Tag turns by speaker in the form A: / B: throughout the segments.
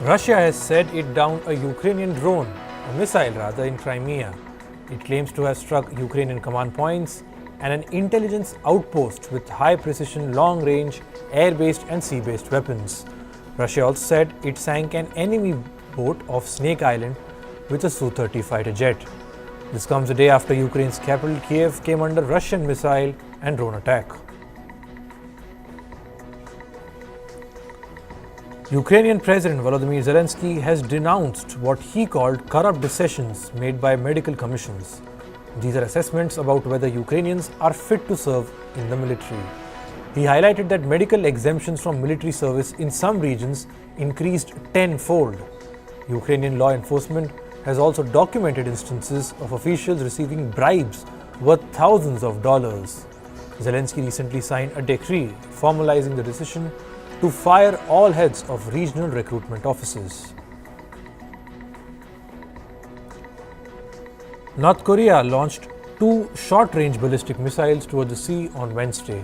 A: Russia has said it downed a Ukrainian drone, a missile rather, in Crimea. It claims to have struck Ukrainian command points and an intelligence outpost with high-precision, long-range, air-based and sea-based weapons. Russia also said it sank an enemy boat off Snake Island with a Su-30 fighter jet. This comes a day after Ukraine's capital Kiev came under Russian missile and drone attack. Ukrainian President Volodymyr Zelensky has denounced what he called corrupt decisions made by medical commissions. These are assessments about whether Ukrainians are fit to serve in the military. He highlighted that medical exemptions from military service in some regions increased tenfold. Ukrainian law enforcement has also documented instances of officials receiving bribes worth thousands of dollars. Zelensky recently signed a decree formalizing the decision to fire all heads of regional recruitment offices. North Korea launched 2 short-range ballistic missiles toward the sea on Wednesday.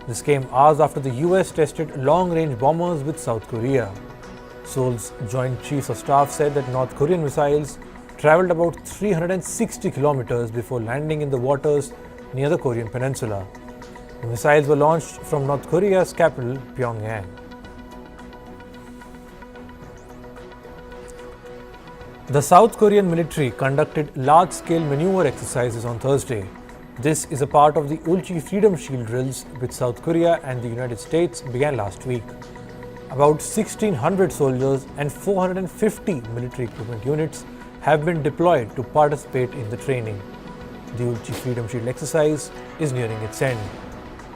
A: This came hours after the US tested long-range bombers with South Korea. Seoul's Joint Chiefs of Staff said that North Korean missiles traveled about 360 kilometers before landing in the waters near the Korean peninsula. The missiles were launched from North Korea's capital, Pyongyang. The South Korean military conducted large-scale maneuver exercises on Thursday. This is a part of the Ulchi Freedom Shield drills which South Korea and the United States began last week. About 1,600 soldiers and 450 military equipment units have been deployed to participate in the training. The Ulchi Freedom Shield exercise is nearing its end.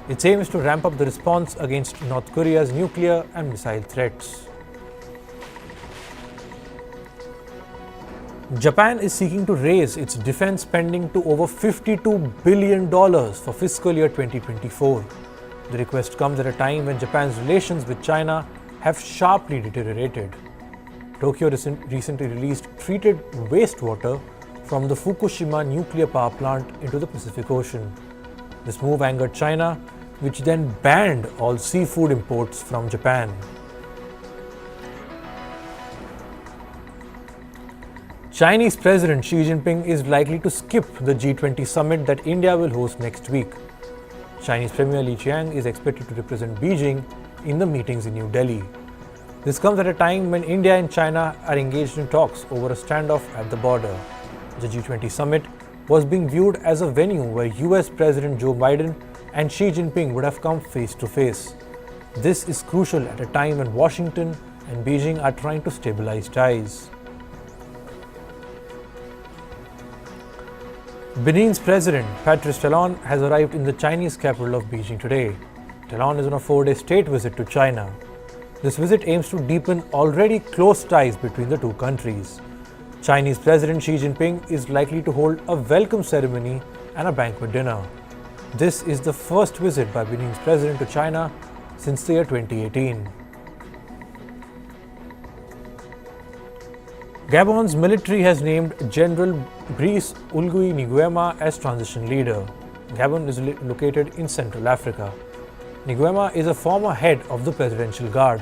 A: Its aim is to ramp up the response against North Korea's nuclear and missile threats. Japan is seeking to raise its defense spending to over $52 billion for fiscal year 2024. The request comes at a time when Japan's relations with China have sharply deteriorated. Tokyo recently released treated wastewater from the Fukushima nuclear power plant into the Pacific Ocean. This move angered China, which then banned all seafood imports from Japan. Chinese President Xi Jinping is likely to skip the G20 summit that India will host next week. Chinese Premier Li Qiang is expected to represent Beijing in the meetings in New Delhi. This comes at a time when India and China are engaged in talks over a standoff at the border. The G20 summit was being viewed as a venue where US President Joe Biden and Xi Jinping would have come face to face. This is crucial at a time when Washington and Beijing are trying to stabilize ties. Benin's President Patrice Talon has arrived in the Chinese capital of Beijing today. Talon is on a 4-day state visit to China. This visit aims to deepen already close ties between the two countries. Chinese President Xi Jinping is likely to hold a welcome ceremony and a banquet dinner. This is the first visit by Benin's president to China since the year 2018. Gabon's military has named General Brice Oligui Nguema as transition leader. Gabon is located in Central Africa. Nguema is a former head of the Presidential Guard.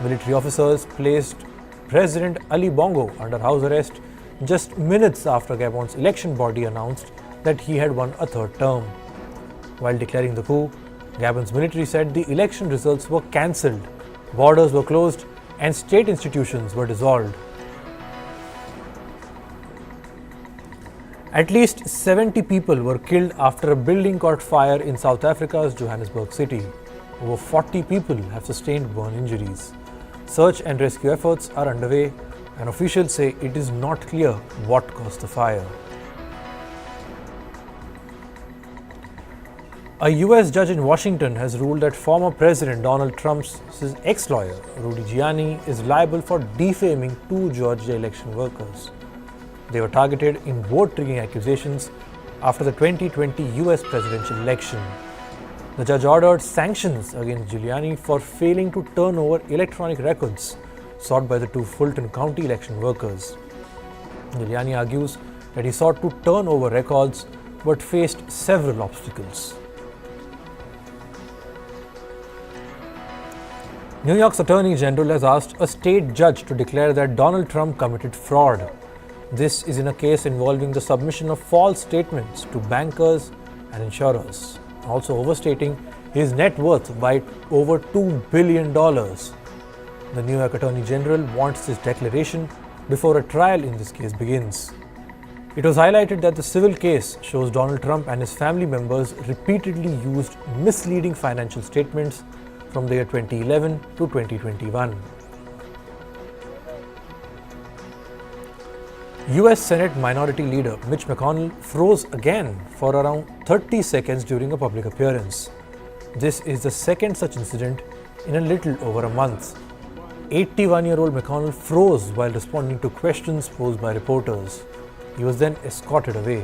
A: Military officers placed President Ali Bongo under house arrest just minutes after Gabon's election body announced that he had won a third term. While declaring the coup, Gabon's military said the election results were cancelled, borders were closed, and state institutions were dissolved. At least 70 people were killed after a building caught fire in South Africa's Johannesburg city. Over 40 people have sustained burn injuries. Search and rescue efforts are underway, and officials say it is not clear what caused the fire. A US judge in Washington has ruled that former President Donald Trump's ex-lawyer, Rudy Giuliani, is liable for defaming 2 Georgia election workers. They were targeted in vote-rigging accusations after the 2020 US presidential election. The judge ordered sanctions against Giuliani for failing to turn over electronic records sought by the 2 Fulton County election workers. Giuliani argues that he sought to turn over records but faced several obstacles. New York's Attorney General has asked a state judge to declare that Donald Trump committed fraud. This is in a case involving the submission of false statements to bankers and insurers, also overstating his net worth by over $2 billion. The New York Attorney General wants this declaration before a trial in this case begins. It was highlighted that the civil case shows Donald Trump and his family members repeatedly used misleading financial statements from the year 2011 to 2021. US Senate Minority Leader Mitch McConnell froze again for around 30 seconds during a public appearance. This is the second such incident in a little over a month. 81-year-old McConnell froze while responding to questions posed by reporters. He was then escorted away.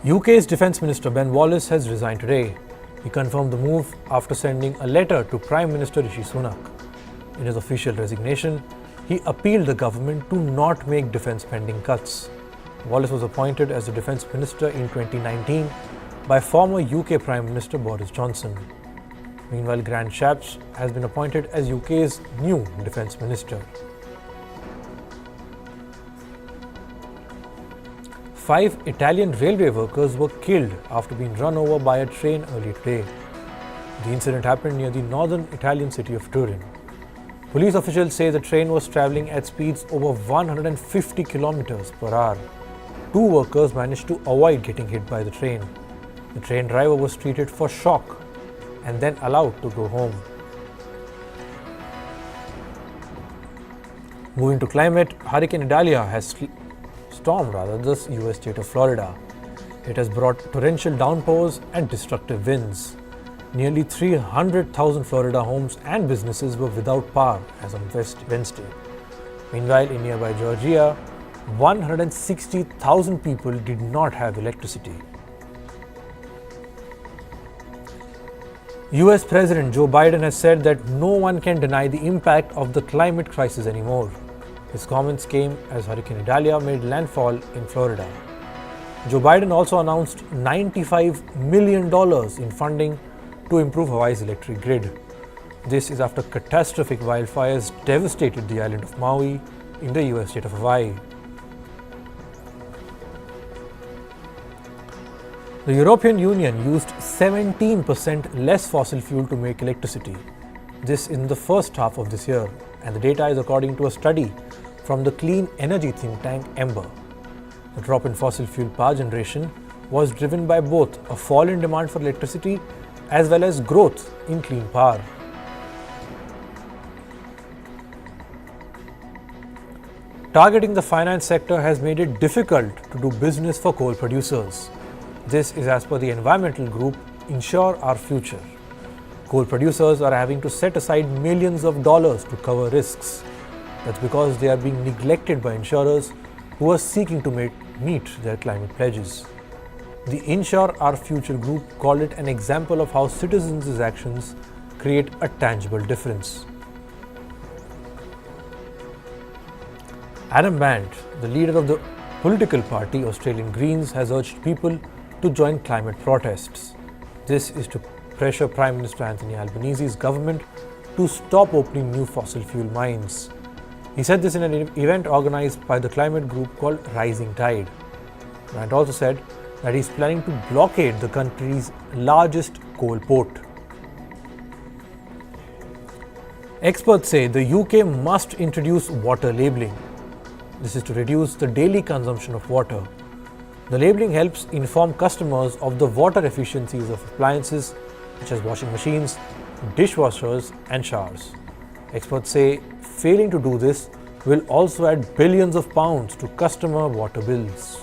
A: UK's Defence Minister Ben Wallace has resigned today. He confirmed the move after sending a letter to Prime Minister Rishi Sunak. In his official resignation, he appealed the government to not make defence spending cuts. Wallace was appointed as the Defence Minister in 2019 by former UK Prime Minister Boris Johnson. Meanwhile, Grant Shapps has been appointed as UK's new Defence Minister. 5 Italian railway workers were killed after being run over by a train early today. The incident happened near the northern Italian city of Turin. Police officials say the train was travelling at speeds over 150 kilometers per hour. 2 workers managed to avoid getting hit by the train. The train driver was treated for shock and then allowed to go home. Moving to climate, Hurricane Idalia has stormed the US state of Florida. It has brought torrential downpours and destructive winds. Nearly 300,000 Florida homes and businesses were without power as on Wednesday. Meanwhile, in nearby Georgia, 160,000 people did not have electricity. US President Joe Biden has said that no one can deny the impact of the climate crisis anymore. His comments came as Hurricane Idalia made landfall in Florida. Joe Biden also announced $95 million in funding to improve Hawaii's electric grid. This is after catastrophic wildfires devastated the island of Maui in the US state of Hawaii. The European Union used 17% less fossil fuel to make electricity. This in the first half of this year, and the data is according to a study from the clean energy think tank Ember. The drop in fossil fuel power generation was driven by both a fall in demand for electricity as well as growth in clean power. Targeting the finance sector has made it difficult to do business for coal producers. This is as per the environmental group Insure Our Future. Coal producers are having to set aside millions of dollars to cover risks. That's because they are being neglected by insurers who are seeking to meet their climate pledges. The Insure Our Future group called it an example of how citizens' actions create a tangible difference. Adam Bandt, the leader of the political party Australian Greens, has urged people to join climate protests. This is to pressure Prime Minister Anthony Albanese's government to stop opening new fossil fuel mines. He said this in an event organized by the climate group called Rising Tide. Bandt also said that he is planning to blockade the country's largest coal port. Experts say the UK must introduce water labelling. This is to reduce the daily consumption of water. The labelling helps inform customers of the water efficiencies of appliances such as washing machines, dishwashers and showers. Experts say failing to do this will also add billions of pounds to customer water bills.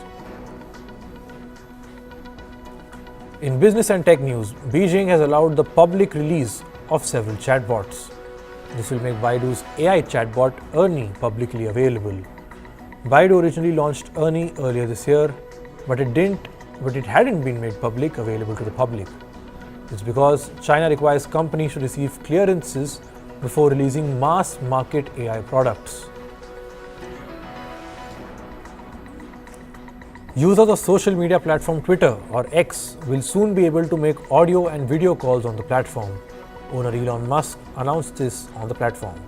A: In business and tech news, Beijing has allowed the public release of several chatbots. This will make Baidu's AI chatbot Ernie publicly available. Baidu originally launched Ernie earlier this year, but it hadn't been made available to the public. It's because China requires companies to receive clearances before releasing mass market AI products. Users of social media platform Twitter or X will soon be able to make audio and video calls on the platform. Owner Elon Musk announced this on the platform.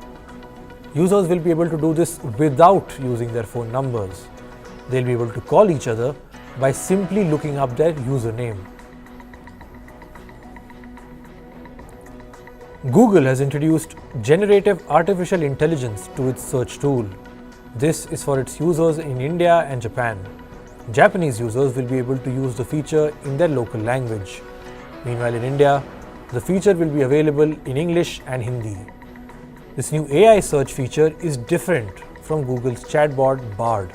A: Users will be able to do this without using their phone numbers. They'll be able to call each other by simply looking up their username. Google has introduced generative artificial intelligence to its search tool. This is for its users in India and Japan. Japanese users will be able to use the feature in their local language. Meanwhile, in India, the feature will be available in English and Hindi. This new AI search feature is different from Google's chatbot Bard.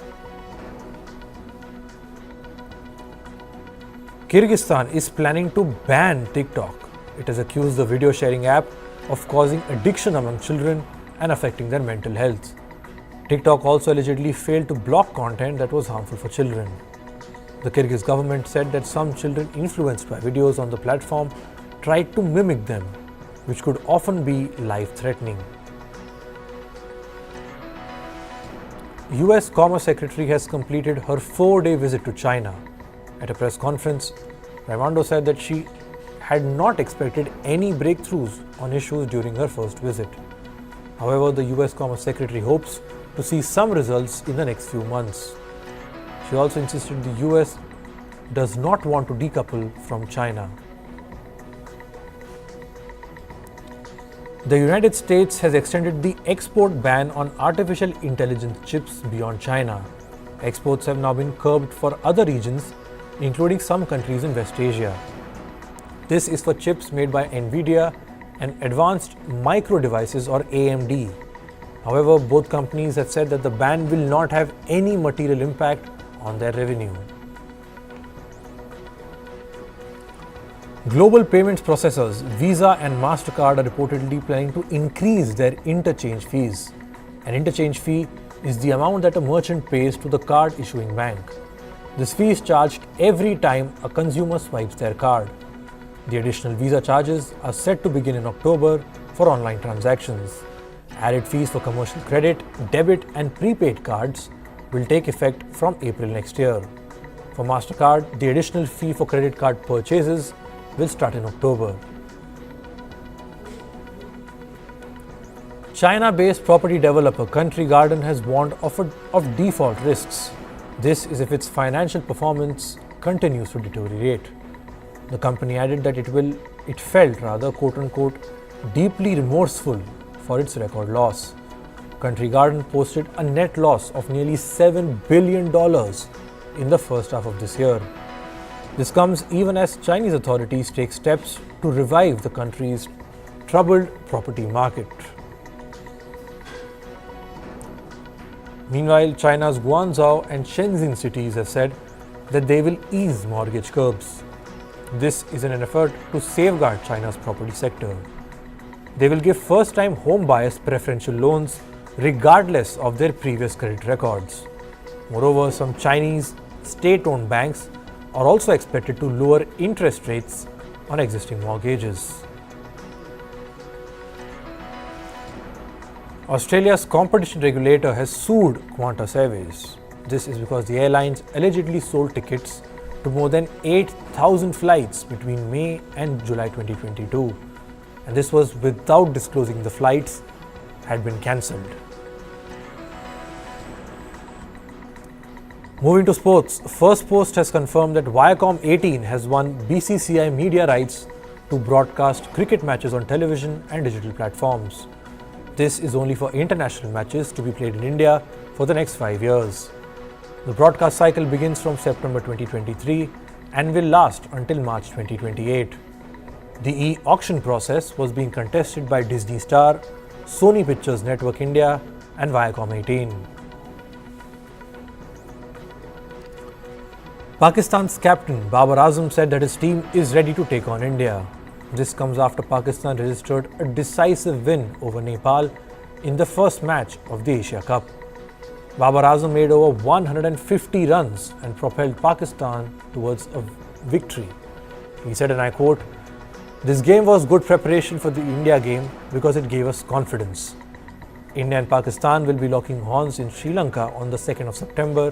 A: Kyrgyzstan is planning to ban TikTok. It has accused the video sharing app of causing addiction among children and affecting their mental health. TikTok also allegedly failed to block content that was harmful for children. The Kyrgyz government said that some children influenced by videos on the platform tried to mimic them, which could often be life-threatening. US Commerce Secretary has completed her 4-day visit to China. At a press conference, Raimondo said that she had not expected any breakthroughs on issues during her first visit. However, the US Commerce Secretary hopes to see some results in the next few months. She also insisted the US does not want to decouple from China. The United States has extended the export ban on artificial intelligence chips beyond China. Exports have now been curbed for other regions, including some countries in West Asia. This is for chips made by NVIDIA and Advanced Micro Devices or AMD. However, both companies have said that the ban will not have any material impact on their revenue. Global payments processors Visa and MasterCard are reportedly planning to increase their interchange fees. An interchange fee is the amount that a merchant pays to the card issuing bank. This fee is charged every time a consumer swipes their card. The additional Visa charges are set to begin in October for online transactions. Added fees for commercial credit, debit and prepaid cards will take effect from April next year. For MasterCard, the additional fee for credit card purchases will start in October. China-based property developer Country Garden has warned of default risks. This is if its financial performance continues to deteriorate. The company added that it felt quote-unquote deeply remorseful for its record loss. Country Garden posted a net loss of nearly $7 billion in the first half of this year. This comes even as Chinese authorities take steps to revive the country's troubled property market. Meanwhile, China's Guangzhou and Shenzhen cities have said that they will ease mortgage curbs. This is in an effort to safeguard China's property sector. They will give first-time home buyers preferential loans regardless of their previous credit records. Moreover, some Chinese state-owned banks are also expected to lower interest rates on existing mortgages. Australia's competition regulator has sued Qantas Airways. This is because the airlines allegedly sold tickets to more than 8,000 flights between May and July 2022. And this was without disclosing the flights had been cancelled. Moving to sports, Firstpost has confirmed that Viacom 18 has won BCCI media rights to broadcast cricket matches on television and digital platforms. This is only for international matches to be played in India for the next 5 years. The broadcast cycle begins from September 2023 and will last until March 2028. The e-auction process was being contested by Disney Star, Sony Pictures Network India and Viacom 18. Pakistan's captain Babar Azam said that his team is ready to take on India. This comes after Pakistan registered a decisive win over Nepal in the first match of the Asia Cup. Babar Azam made over 150 runs and propelled Pakistan towards a victory. He said, and I quote, "This game was good preparation for the India game because it gave us confidence. India and Pakistan will be locking horns in Sri Lanka on the 2nd of September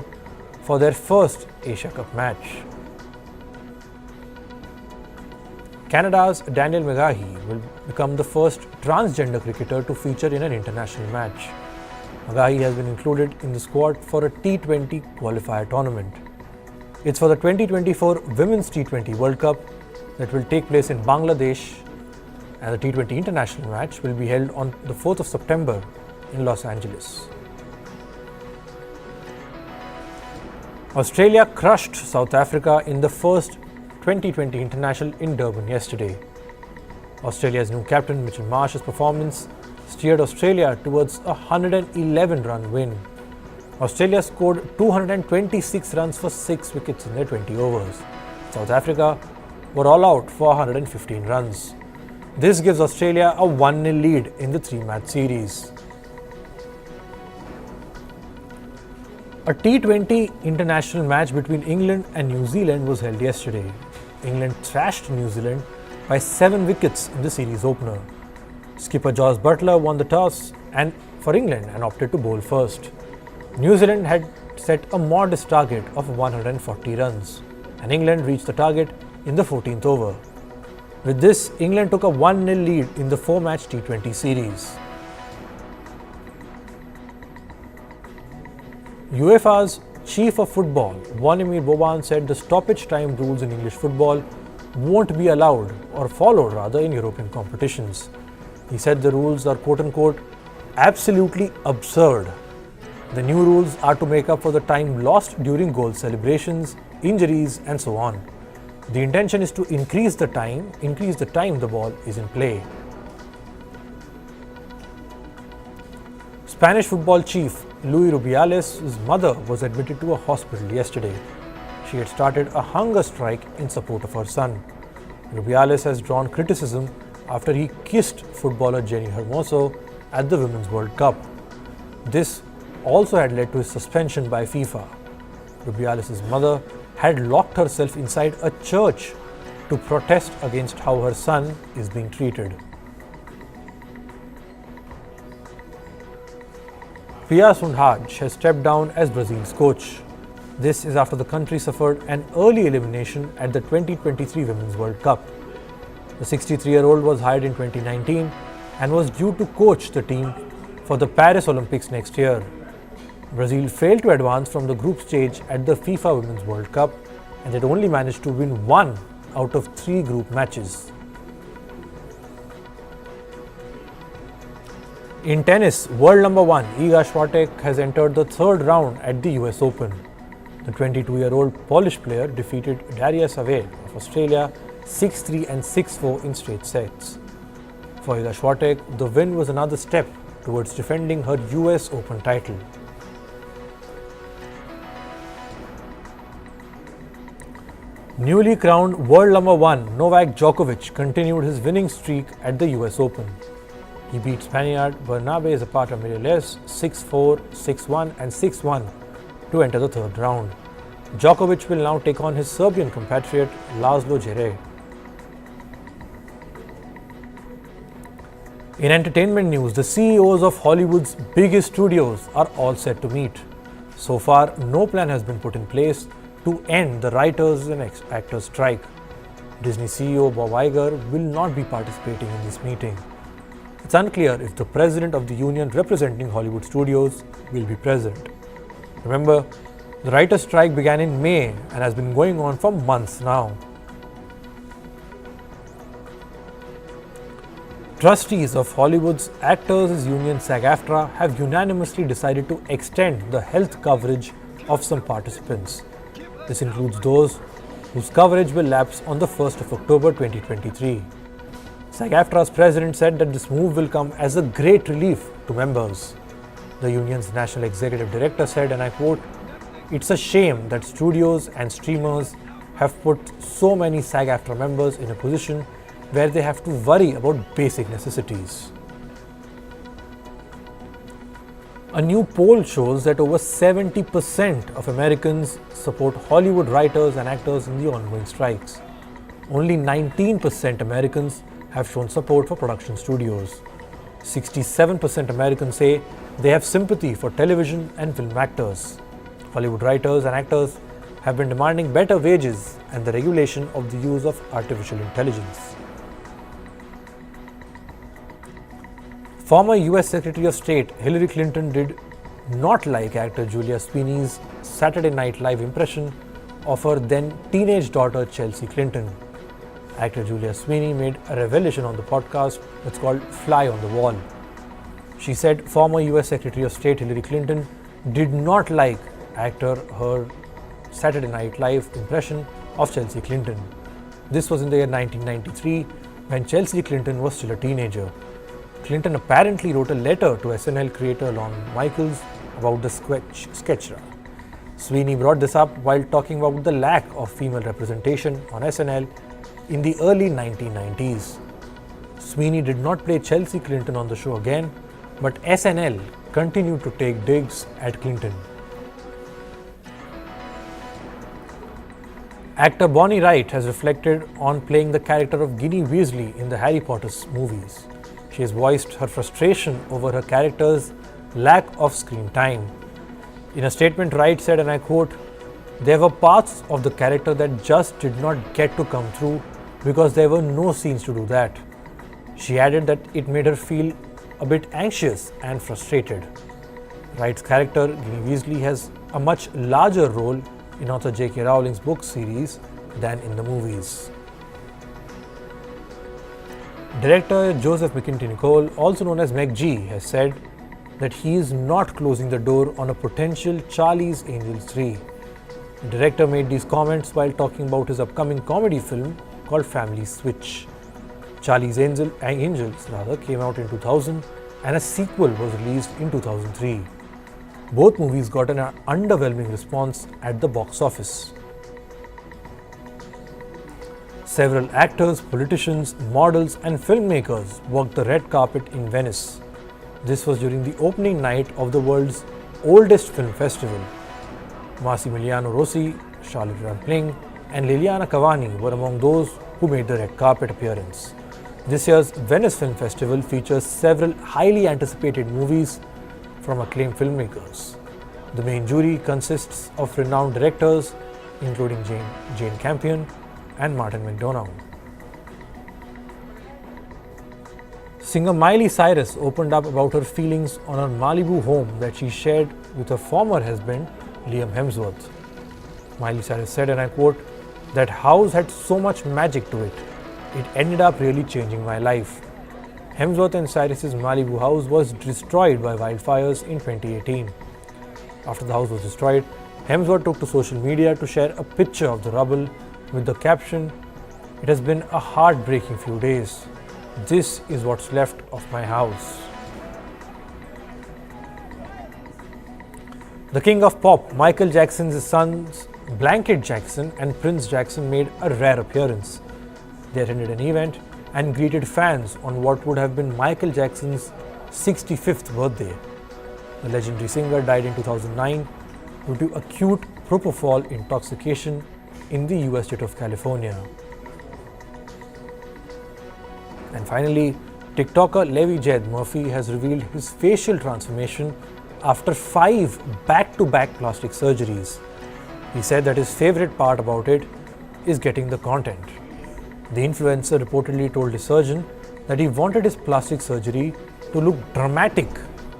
A: for their first Asia Cup match. Canada's Daniel Mazahi will become the first transgender cricketer to feature in an international match. Mazahi has been included in the squad for a T20 qualifier tournament. It's for the 2024 Women's T20 World Cup that will take place in Bangladesh, and the T20 international match will be held on the 4th of September in Los Angeles. Australia crushed South Africa in the first 2020 international in Durban yesterday. Australia's new captain Mitchell Marsh's performance steered Australia towards a 111-run win. Australia scored 226 runs for 6 wickets in their 20 overs. South Africa were all out for 115 runs. This gives Australia a 1-0 lead in the 3-match series. A T20 international match between England and New Zealand was held yesterday. England thrashed New Zealand by 7 wickets in the series opener. Skipper Jos Buttler won the toss for England and opted to bowl first. New Zealand had set a modest target of 140 runs, and England reached the target in the 14th over. With this, England took a 1-0 lead in the 4-match T20 series. UEFA's chief of football, Volodymyr Boban, said the stoppage time rules in English football won't be allowed or followed rather in European competitions. He said the rules are quote-unquote absolutely absurd. The new rules are to make up for the time lost during goal celebrations, injuries and so on. The intention is to increase the time the ball is in play. Spanish football chief Luis Rubiales' mother was admitted to a hospital yesterday. She had started a hunger strike in support of her son. Rubiales has drawn criticism after he kissed footballer Jenny Hermoso at the Women's World Cup. This also had led to his suspension by FIFA. Rubiales' mother had locked herself inside a church to protest against how her son is being treated. Pia Sundhage has stepped down as Brazil's coach. This is after the country suffered an early elimination at the 2023 Women's World Cup. The 63-year-old was hired in 2019 and was due to coach the team for the Paris Olympics next year. Brazil failed to advance from the group stage at the FIFA Women's World Cup, and it only managed to win 1 out of 3 group matches. In tennis, world number 1 Iga Schwartek has entered the 3rd round at the US Open. The 22-year-old Polish player defeated Dahlia of Australia 6-3 and 6-4 in straight sets. For Iga Schwartek, the win was another step towards defending her US Open title. Newly crowned world number 1 Novak Djokovic continued his winning streak at the US Open. He beat Spaniard Bernabe Zapata Miralles 6-4, 6-1 and 6-1 to enter the 3rd round. Djokovic will now take on his Serbian compatriot Laszlo Djere. In entertainment news, the CEOs of Hollywood's biggest studios are all set to meet. So far, no plan has been put in place to end the writers and actors strike. Disney CEO Bob Iger will not be participating in this meeting. It's unclear if the president of the union representing Hollywood studios will be present. Remember, the writers' strike began in May and has been going on for months now. Trustees of Hollywood's Actors Union SAG-AFTRA have unanimously decided to extend the health coverage of some participants. This includes those whose coverage will lapse on the 1st of October 2023. SAG-AFTRA's president said that this move will come as a great relief to members. The union's national executive director said, and I quote, "It's a shame that studios and streamers have put so many SAG-AFTRA members in a position where they have to worry about basic necessities." A new poll shows that over 70% of Americans support Hollywood writers and actors in the ongoing strikes. Only 19% Americans have shown support for production studios. 67% Americans say they have sympathy for television and film actors. Hollywood writers and actors have been demanding better wages and the regulation of the use of artificial intelligence. Former US Secretary of State Hillary Clinton did not like actor Julia Sweeney's Saturday Night Live impression of her then teenage daughter Chelsea Clinton. Actor Julia Sweeney made a revelation on the podcast that's called Fly on the Wall. She said former US Secretary of State Hillary Clinton did not like actor her Saturday Night Live impression of Chelsea Clinton. This was in the year 1993 when Chelsea Clinton was still a teenager. Clinton apparently wrote a letter to SNL creator Lorne Michaels about the sketch. Sweeney brought this up while talking about the lack of female representation on SNL in the early 1990s. Sweeney did not play Chelsea Clinton on the show again, but SNL continued to take digs at Clinton. Actor Bonnie Wright has reflected on playing the character of Guinea Weasley in the Harry Potter movies. She has voiced her frustration over her character's lack of screen time. In a statement, Wright said, and I quote, "There were parts of the character that just did not get to come through because there were no scenes to do that." She added that it made her feel a bit anxious and frustrated. Wright's character, Guinea Weasley, has a much larger role in author J.K. Rowling's book series than in the movies. Director Joseph McIntyre-Nicole, also known as Meg G, has said that he is not closing the door on a potential Charlie's Angels 3. The director made these comments while talking about his upcoming comedy film called Family Switch. Charlie's Angels came out in 2000 and a sequel was released in 2003. Both movies got an underwhelming response at the box office. Several actors, politicians, models and filmmakers walked the red carpet in Venice. This was during the opening night of the world's oldest film festival. Massimiliano Rossi, Charlotte Rampling and Liliana Cavani were among those who made the red carpet appearance. This year's Venice Film Festival features several highly anticipated movies from acclaimed filmmakers. The main jury consists of renowned directors including Jane Campion and Martin McDonagh. Singer Miley Cyrus opened up about her feelings on her Malibu home that she shared with her former husband Liam Hemsworth. Miley Cyrus said, and I quote, "That house had so much magic to it. It ended up really changing my life." Hemsworth and Cyrus's Malibu house was destroyed by wildfires in 2018. After the house was destroyed, Hemsworth took to social media to share a picture of the rubble with the caption, "It has been a heartbreaking few days. This is what's left of my house." The king of pop, Michael Jackson's sons Blanket Jackson and Prince Jackson made a rare appearance. They attended an event and greeted fans on what would have been Michael Jackson's 65th birthday. The legendary singer died in 2009 due to acute propofol intoxication in the US state of California. And finally, TikToker Levi Jed Murphy has revealed his facial transformation after 5 back-to-back plastic surgeries. He said that his favorite part about it is getting the content. The influencer reportedly told his surgeon that he wanted his plastic surgery to look dramatic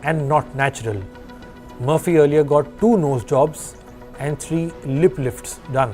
A: and not natural. Murphy earlier got 2 nose jobs and 3 lip lifts done.